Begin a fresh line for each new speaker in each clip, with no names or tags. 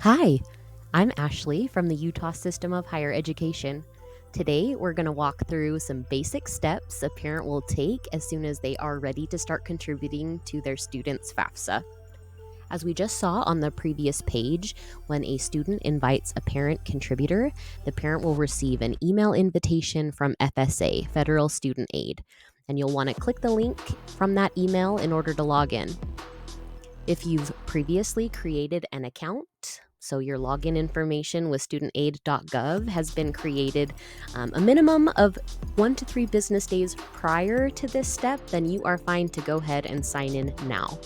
Hi, I'm Ashley from the Utah System of Higher Education. Today, we're going to walk through some basic steps a parent will take as soon as they are ready to start contributing to their student's FAFSA. As we just saw on the previous page, when a student invites a parent contributor, the parent will receive an email invitation from FSA, Federal Student Aid, and you'll want to click the link from that email in order to log in. If you've previously created an account, so your login information with studentaid.gov has been created a minimum of 1 to 3 business days prior to this step, then you are fine to go ahead and sign in now.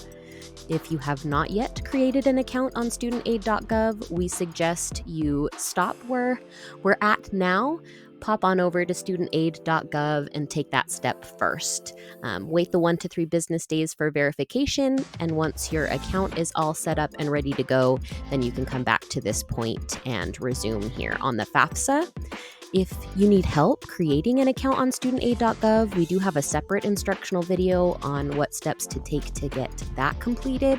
If you have not yet created an account on studentaid.gov, we suggest you stop where we're at now, pop on over to studentaid.gov and take that step first. Wait the 1 to 3 business days for verification, and once your account is all set up and ready to go, then you can come back to this point and resume here on the FAFSA. If you need help creating an account on studentaid.gov, we do have a separate instructional video on what steps to take to get that completed.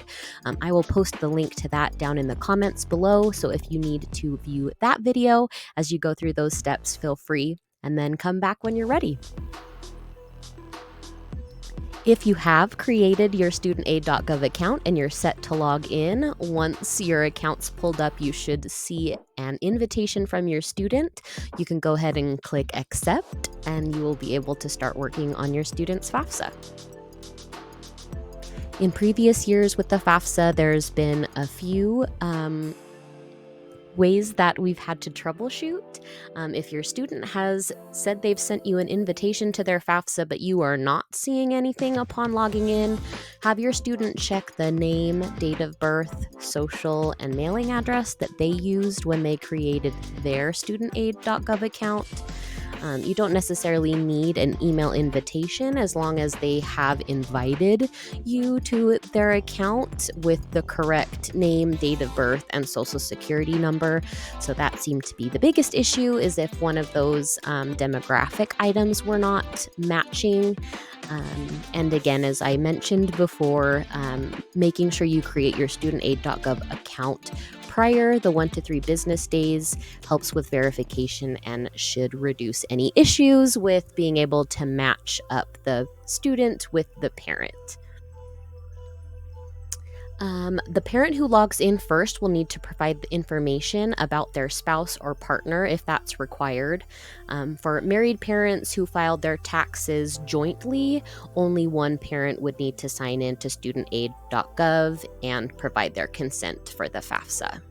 I will post the link to that down in the comments below, so if you need to view that video as you go through those steps, feel free, and then come back when you're ready. If you have created your studentaid.gov account and you're set to log in, once your account's pulled up, you should see an invitation from your student. You can go ahead and click accept, and you will be able to start working on your student's FAFSA. In previous years with the FAFSA, there's been a few ways that we've had to troubleshoot. If your student has said they've sent you an invitation to their FAFSA, but you are not seeing anything upon logging in, have your student check the name, date of birth, social, and mailing address that they used when they created their studentaid.gov account. You don't necessarily need an email invitation as long as they have invited you to their account with the correct name, date of birth, and social security number. So that seemed to be the biggest issue, is if one of those demographic items were not matching. And again, as I mentioned before, making sure you create your studentaid.gov account prior the 1 to 3 business days helps with verification and should reduce any issues with being able to match up the student with the parent. The parent who logs in first will need to provide the information about their spouse or partner if that's required. For married parents who filed their taxes jointly, only one parent would need to sign in to studentaid.gov and provide their consent for the FAFSA.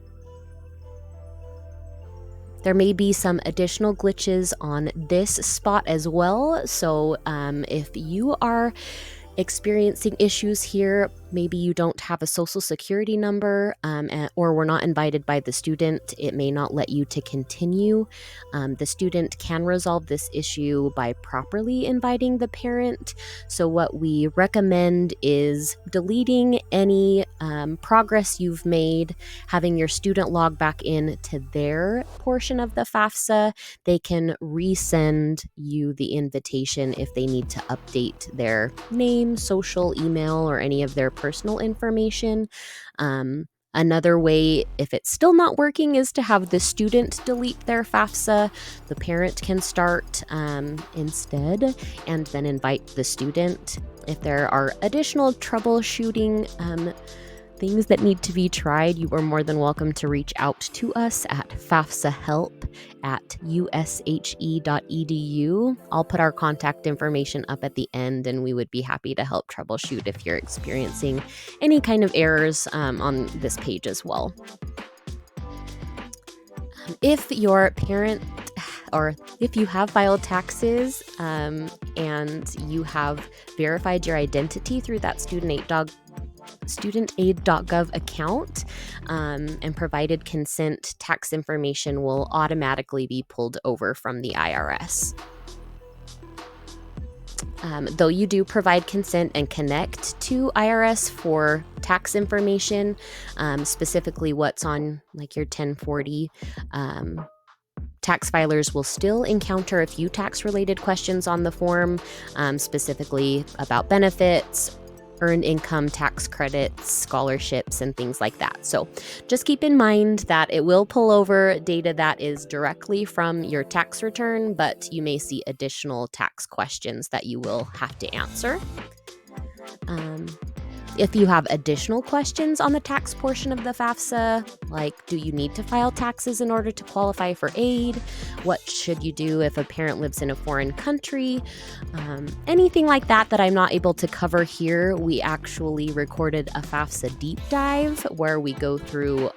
There may be some additional glitches on this spot as well, so if you are experiencing issues here, maybe you don't have a social security number or were not invited by the student, it may not let you to continue. The student can resolve this issue by properly inviting the parent. So what we recommend is deleting any progress you've made, having your student log back in to their portion of the FAFSA. They can resend you the invitation if they need to update their name, social, email, or any of their personal information. Another way, if it's still not working, is to have the student delete their FAFSA. The parent can start instead and then invite the student. If there are additional troubleshooting things that need to be tried, you are more than welcome to reach out to us at fafsahelp@ushe.edu. I'll put our contact information up at the end, and we would be happy to help troubleshoot if you're experiencing any kind of errors on this page as well. If your parent or if you have filed taxes and you have verified your identity through that studentaid.gov studentaid.gov account and provided consent, tax information will automatically be pulled over from the IRS. Though you do provide consent and connect to IRS for tax information, specifically what's on like your 1040, tax filers will still encounter a few tax-related questions on the form, specifically about benefits, earned income tax credits, scholarships, and things like that. So just keep in mind that it will pull over data that is directly from your tax return, but you may see additional tax questions that you will have to answer. If you have additional questions on the tax portion of the FAFSA, like do you need to file taxes in order to qualify for aid? What should you do if a parent lives in a foreign country? Anything like that I'm not able to cover here, we actually recorded a FAFSA deep dive where we go through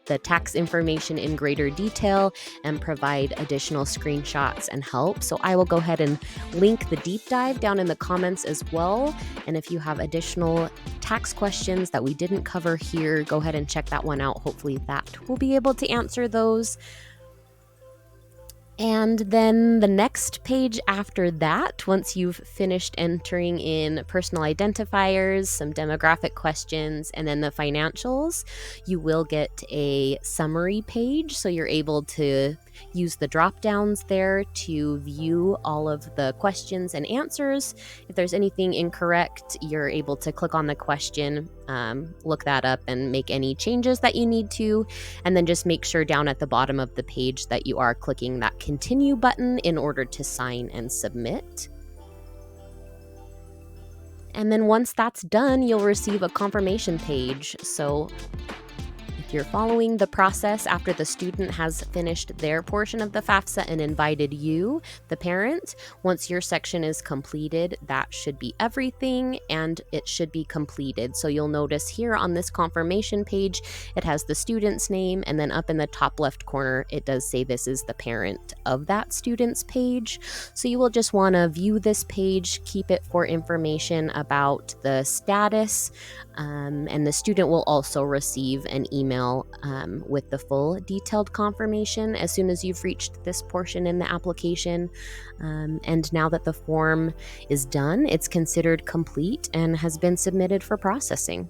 the tax information in greater detail and provide additional screenshots and help. So I will go ahead and link the deep dive down in the comments as well. And if you have additional tax questions that we didn't cover here, go ahead and check that one out. Hopefully that will be able to answer those. And then the next page after that, once you've finished entering in personal identifiers, some demographic questions, and then the financials, you will get a summary page. So you're able to use the drop downs there to view all of the questions and answers. If there's anything incorrect, you're able to click on the question, look that up, and make any changes that you need to. And then just make sure down at the bottom of the page that you are clicking that continue button in order to sign and submit. And then once that's done, you'll receive a confirmation page. So if you're following the process after the student has finished their portion of the FAFSA and invited you, the parent, once your section is completed, that should be everything and it should be completed. So you'll notice here on this confirmation page, it has the student's name, and then up in the top left corner, it does say this is the parent of that student's page. So you will just want to view this page, keep it for information about the status, and the student will also receive an email with the full detailed confirmation as soon as you've reached this portion in the application. And now that the form is done, it's considered complete and has been submitted for processing.